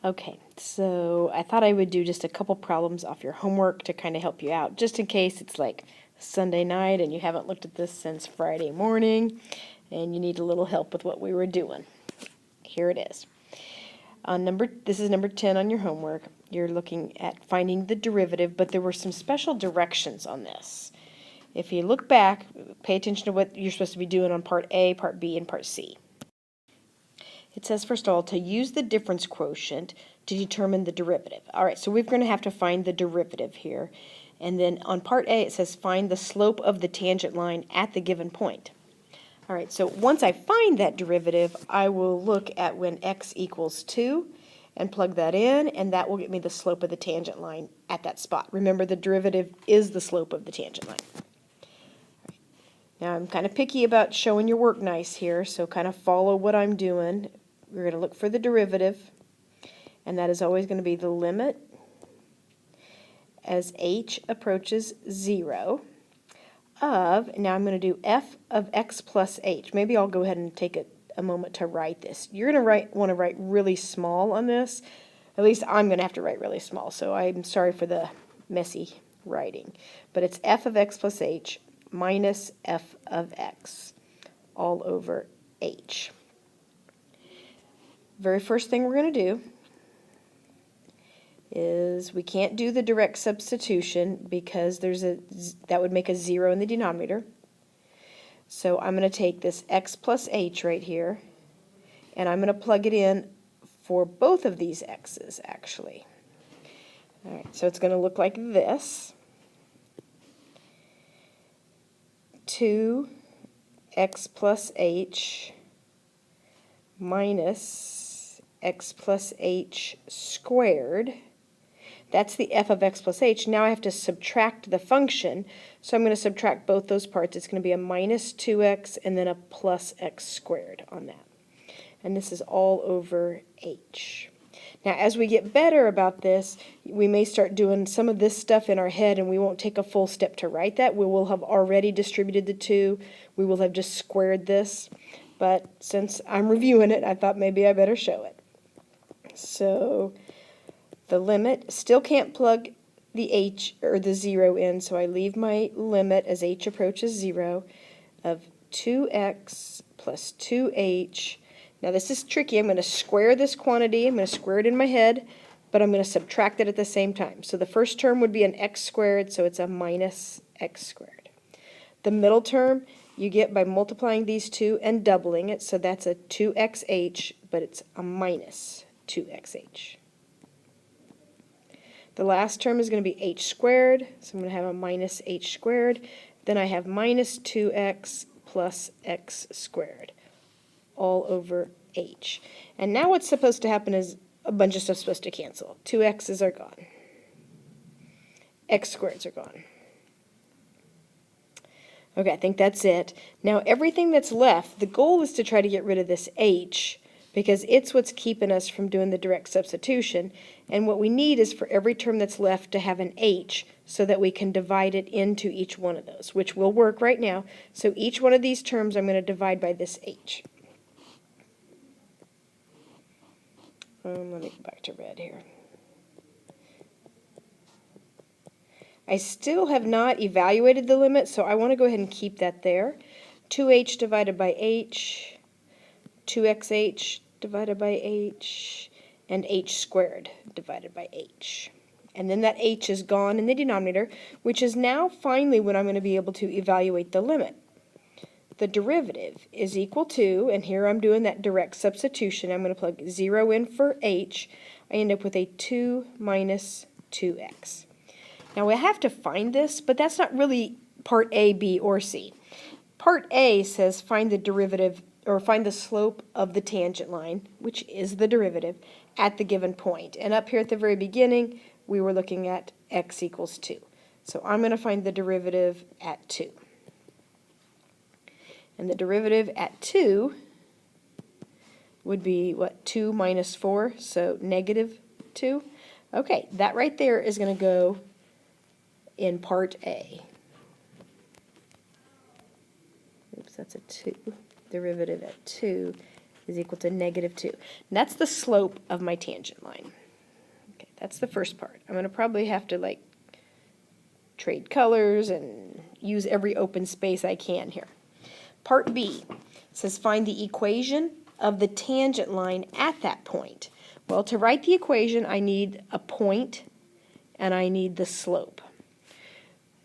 Okay, so I thought I would do just a couple problems off your homework to kind of help you out, just in case it's like Sunday night and you haven't looked at this since Friday morning and you need a little help with what we were doing. Here it is. This is number 10 on your homework. You're looking at finding the derivative, but there were some special directions on this. If you look back, pay attention to what you're supposed to be doing on part A, part B, and part C. It says, first of all, to use the difference quotient to determine the derivative. All right, so we're going to have to find the derivative here. And then on part A, it says find the slope of the tangent line at the given point. All right, so once I find that derivative, I will look at when x equals 2 and plug that in, and that will get me the slope of the tangent line at that spot. Remember, the derivative is the slope of the tangent line. Now, I'm kind of picky about showing your work nice here, so kind of follow what I'm doing. We're going to look for the derivative, and that is always going to be the limit as h approaches 0 of, now I'm going to do f of x plus h. Maybe I'll go ahead and take a moment to write this. You're going to want to write really small on this. At least I'm going to have to write really small, so I'm sorry for the messy writing. But it's f of x plus h minus f of x all over h. Very first thing we're going to do is we can't do the direct substitution because that would make a 0 in the denominator. So I'm going to take this x plus h right here, and I'm going to plug it in for both of these x's, actually. All right, so it's going to look like this. 2x plus h minus x plus h squared. That's the f of x plus h. Now I have to subtract the function, so I'm going to subtract both those parts. It's going to be a minus 2x and then a plus x squared on that. And this is all over h. Now, as we get better about this, we may start doing some of this stuff in our head, and we won't take a full step to write that. We will have already distributed the 2. We will have just squared this. But since I'm reviewing it, I thought maybe I better show it. So the limit, still can't plug the h or the 0 in, so I leave my limit as h approaches 0 of 2x plus 2h. Now this is tricky. I'm going to square this quantity. I'm going to square it in my head, but I'm going to subtract it at the same time. So the first term would be an x squared, so it's a minus x squared. The middle term you get by multiplying these two and doubling it, so that's a 2xh, but it's a minus 2xh. The last term is going to be h squared, so I'm going to have a minus h squared. Then I have minus 2x plus x squared, all over h. And now what's supposed to happen is a bunch of stuff's supposed to cancel. 2x's are gone. X squareds are gone. Okay, I think that's it. Now everything that's left, the goal is to try to get rid of this h, because it's what's keeping us from doing the direct substitution. And what we need is for every term that's left to have an h so that we can divide it into each one of those, which will work right now. So each one of these terms I'm going to divide by this h. Let me go back to red here. I still have not evaluated the limit, so I want to go ahead and keep that there. 2h divided by h, 2xh divided by h, and h squared divided by h. And then that h is gone in the denominator, which is now finally when I'm going to be able to evaluate the limit. The derivative is equal to, and here I'm doing that direct substitution. I'm going to plug 0 in for h. I end up with a 2 minus 2x. Now we have to find this, but that's not really part A, B, or C. Part A says find the derivative, or find the slope of the tangent line, which is the derivative, at the given point. And up here at the very beginning, we were looking at x equals 2. So I'm going to find the derivative at 2. And the derivative at 2 would be, what, 2 minus 4, so negative 2. Okay, that right there is going to go in part A. Oops, that's a 2. Derivative at 2 is equal to -2. And that's the slope of my tangent line. Okay, that's the first part. I'm going to probably have to like trade colors and use every open space I can here. Part B says find the equation of the tangent line at that point. Well, to write the equation, I need a point and I need the slope.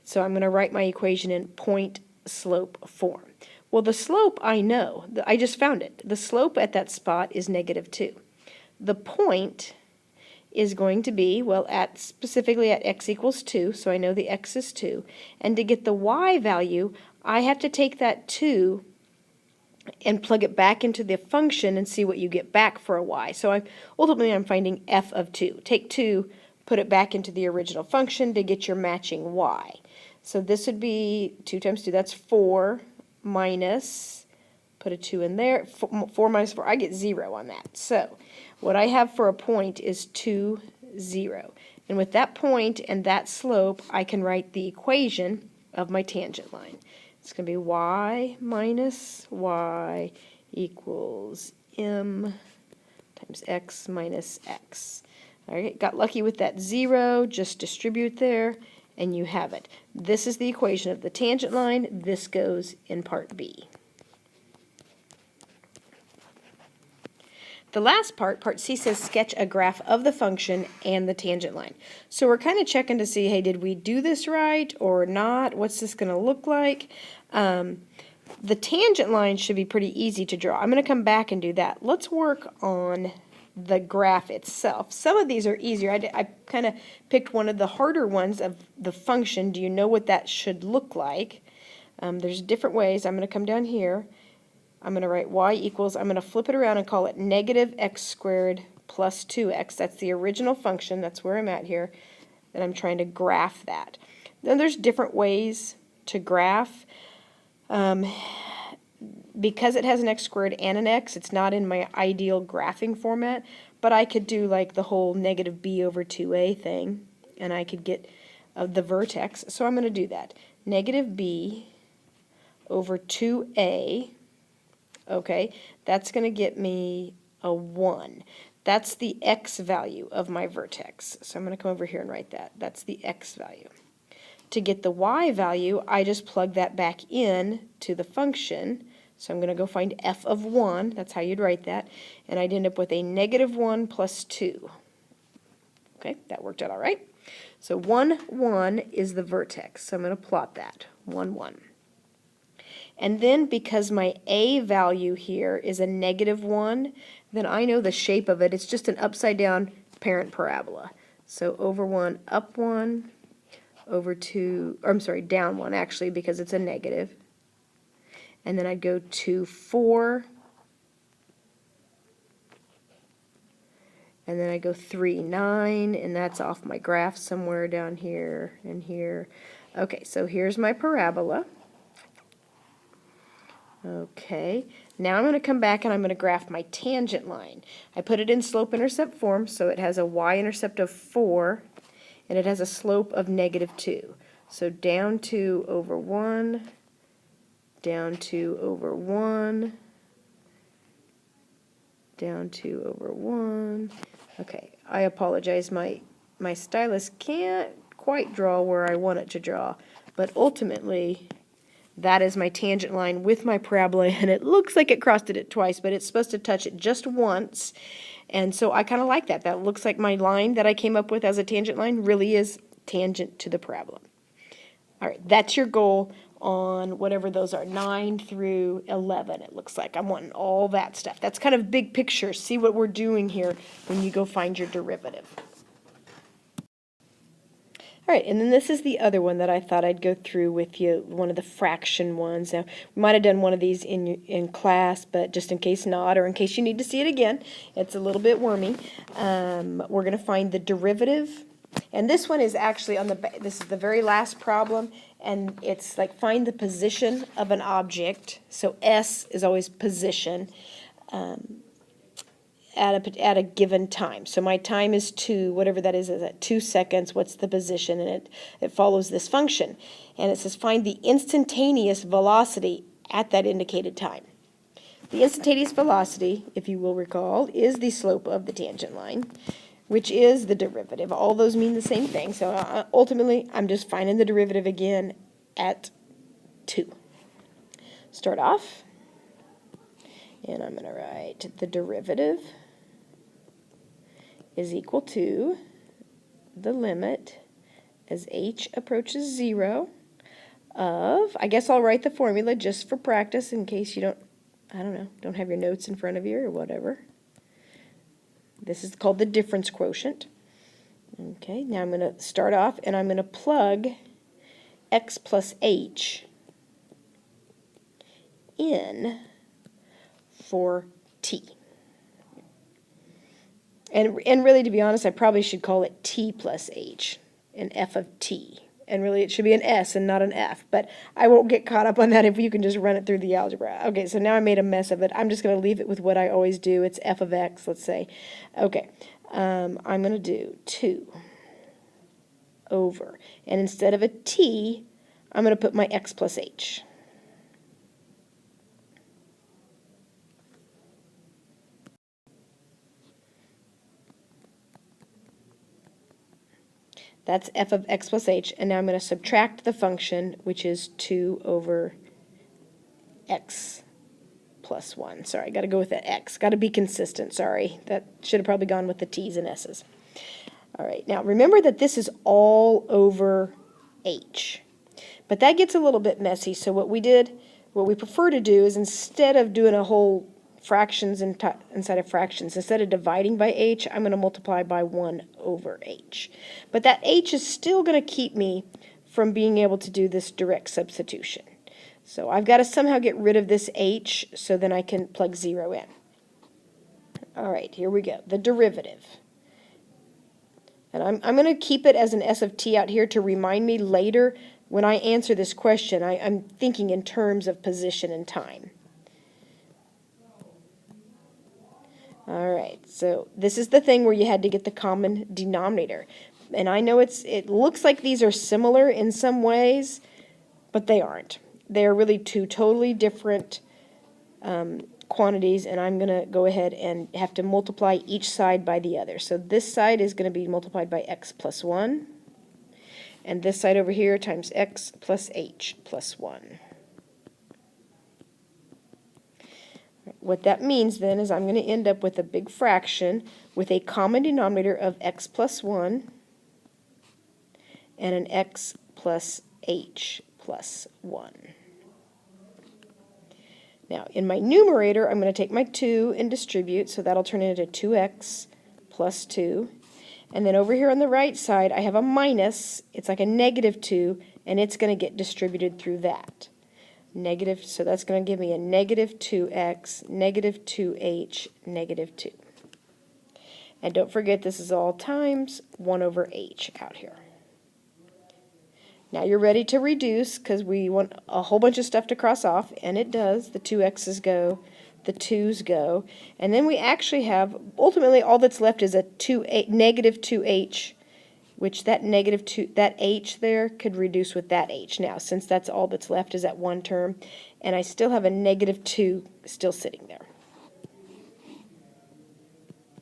So I'm going to write my equation in point-slope form. Well, the slope I know. I just found it. The slope at that spot is -2. The point is going to be, well, specifically at x equals 2, so I know the x is 2. And to get the y value, I have to take that 2 and plug it back into the function and see what you get back for a y. So ultimately I'm finding f of 2. Take 2, put it back into the original function to get your matching y. So this would be 2 times 2, that's 4 minus, put a 2 in there, 4 minus 4, I get 0 on that. So what I have for a point is 2, 0. And with that point and that slope, I can write the equation of my tangent line. It's going to be y minus y equals m times x minus x. All right, got lucky with that 0, just distribute there, and you have it. This is the equation of the tangent line. This goes in part B. The last part, part C, says sketch a graph of the function and the tangent line. So we're kind of checking to see, hey, did we do this right or not? What's this going to look like? The tangent line should be pretty easy to draw. I'm going to come back and do that. Let's work on the graph itself. Some of these are easier. I kind of picked one of the harder ones of the function. Do you know what that should look like? There's different ways. I'm going to come down here. I'm going to write y equals, I'm going to flip it around and call it -x squared plus 2x. That's the original function. That's where I'm at here. And I'm trying to graph that. Then there's different ways to graph. Because it has an x squared and an x, it's not in my ideal graphing format, but I could do like the whole -b over 2a thing, and I could get the vertex. So I'm going to do that. -b over 2a, okay, that's going to get me a 1. That's the x value of my vertex. So I'm going to come over here and write that. That's the x value. To get the y value, I just plug that back in to the function. So I'm going to go find f of 1. That's how you'd write that. And I'd end up with a -1 plus 2. Okay, that worked out all right. So 1, 1 is the vertex. So I'm going to plot that. 1, 1. And then because my a value here is a -1, then I know the shape of it. It's just an upside down parent parabola. So over 1, up 1, over 2, or I'm sorry, down 1 actually, because it's a negative. And then I'd go 2, 4. And then I go 3, 9, and that's off my graph somewhere down here and here. Okay, so here's my parabola. Okay, now I'm going to come back and I'm going to graph my tangent line. I put it in slope-intercept form, so it has a y-intercept of 4, and it has a slope of -2. So down 2 over 1, down 2 over 1, down 2 over 1. Okay, I apologize. My stylus can't quite draw where I want it to draw, but ultimately that is my tangent line with my parabola, and it looks like it crossed it twice, but it's supposed to touch it just once, and so I kind of like that. That looks like my line that I came up with as a tangent line really is tangent to the parabola. All right, that's your goal on whatever those are, 9 through 11, it looks like. I'm wanting all that stuff. That's kind of big picture. See what we're doing here when you go find your derivative. All right, and then this is the other one that I thought I'd go through with you, one of the fraction ones. Now, we might have done one of these in class, but just in case not, or in case you need to see it again, it's a little bit wormy. We're going to find the derivative, and this one is actually on this is the very last problem, and it's like find the position of an object. So S is always position. At a given time. So my time is 2, whatever that is at 2 seconds, what's the position? And it follows this function. And it says find the instantaneous velocity at that indicated time. the instantaneous velocity, if you will recall, is the slope of the tangent line, which is the derivative. All those mean the same thing. So ultimately, I'm just finding the derivative again at 2. Start off, and I'm going to write the derivative is equal to the limit as h approaches 0 of, I guess I'll write the formula just for practice in case you don't have your notes in front of you or whatever. This is called the difference quotient. Okay, now I'm going to start off and I'm going to plug x plus h in for t. And really, to be honest, I probably should call it t plus h, an f of t. And really, it should be an s and not an f. But I won't get caught up on that if you can just run it through the algebra. Okay, so now I made a mess of it. I'm just going to leave it with what I always do. It's f of x, let's say. Okay, I'm going to do 2 over. And instead of a t, I'm going to put my x plus h. That's f of x plus h, and now I'm going to subtract the function, which is 2 over x plus 1. Sorry, got to go with that x. Got to be consistent, sorry. That should have probably gone with the t's and s's. All right, now remember that this is all over h. But that gets a little bit messy, so what we prefer to do is instead of doing a whole fractions inside of fractions, instead of dividing by h, I'm going to multiply by 1 over h. But that h is still going to keep me from being able to do this direct substitution. So I've got to somehow get rid of this h so then I can plug 0 in. All right, here we go. The derivative. And I'm going to keep it as an s of t out here to remind me later when I answer this question, I'm thinking in terms of position and time. All right, so this is the thing where you had to get the common denominator. And I know it looks like these are similar in some ways, but they aren't. They're really two totally different quantities, and I'm going to go ahead and have to multiply each side by the other. So this side is going to be multiplied by x plus 1, and this side over here times x plus h plus 1. What that means then is I'm going to end up with a big fraction with a common denominator of x plus 1 and an x plus h plus 1. Now, in my numerator, I'm going to take my 2 and distribute, so that'll turn into 2x plus 2. And then over here on the right side, I have a minus. It's like a negative 2, and it's going to get distributed through that. Negative, so that's going to give me a negative 2x, negative 2h, negative 2. And don't forget, this is all times 1 over h out here. Now you're ready to reduce because we want a whole bunch of stuff to cross off, and it does. The 2x's go, the 2's go, and then we actually have, ultimately all that's left is a negative 2h, which that negative 2, that h there could reduce with that h now, since that's all that's left is that one term, and I still have a negative 2 still sitting there.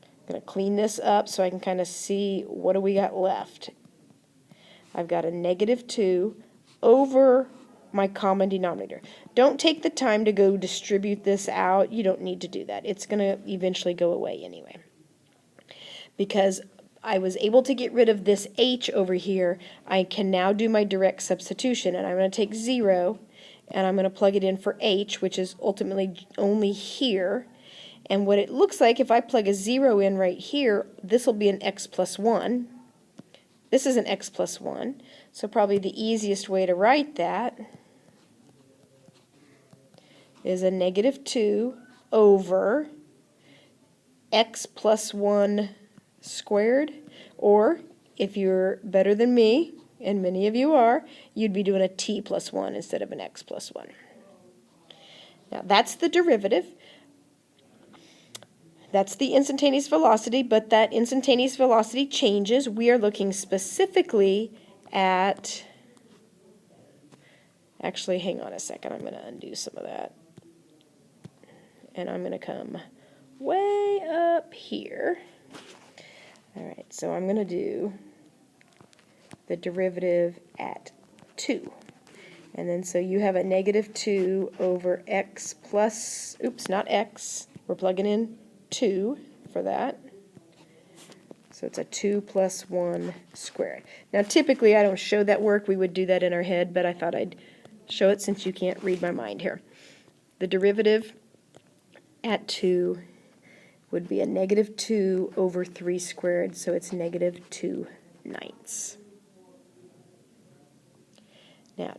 I'm going to clean this up so I can kind of see what do we got left. I've got a negative 2 over my common denominator. Don't take the time to go distribute this out. You don't need to do that. It's going to eventually go away anyway. Because I was able to get rid of this h over here, I can now do my direct substitution, and I'm going to take 0, and I'm going to plug it in for h, which is ultimately only here. And what it looks like, if I plug a 0 in right here, this will be an x plus 1. This is an x plus 1, so probably the easiest way to write that is a negative 2 over x plus 1 squared, or if you're better than me, and many of you are, you'd be doing a t plus 1 instead of an x plus 1. Now that's the derivative. That's the instantaneous velocity, but that instantaneous velocity changes. We are looking specifically at, actually hang on a second, I'm going to undo some of that. and I'm going to come way up here. All right, so I'm going to do the derivative at 2. And then so you have a negative 2 over x plus, oops, not x, we're plugging in 2 for that. So it's a 2 plus 1 squared. Now typically I don't show that work, we would do that in our head, but I thought I'd show it since you can't read my mind here. The derivative at 2 would be a negative 2 over 3 squared, so it's negative 2/9. Now,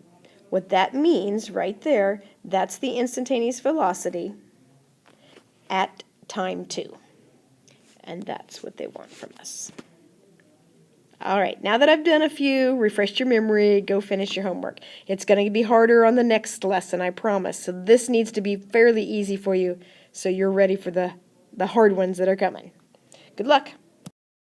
what that means right there, that's the instantaneous velocity at time 2. And that's what they want from us. All right, now that I've done a few, refreshed your memory, go finish your homework. It's going to be harder on the next lesson, I promise. So this needs to be fairly easy for you so you're ready for the hard ones that are coming. Good luck.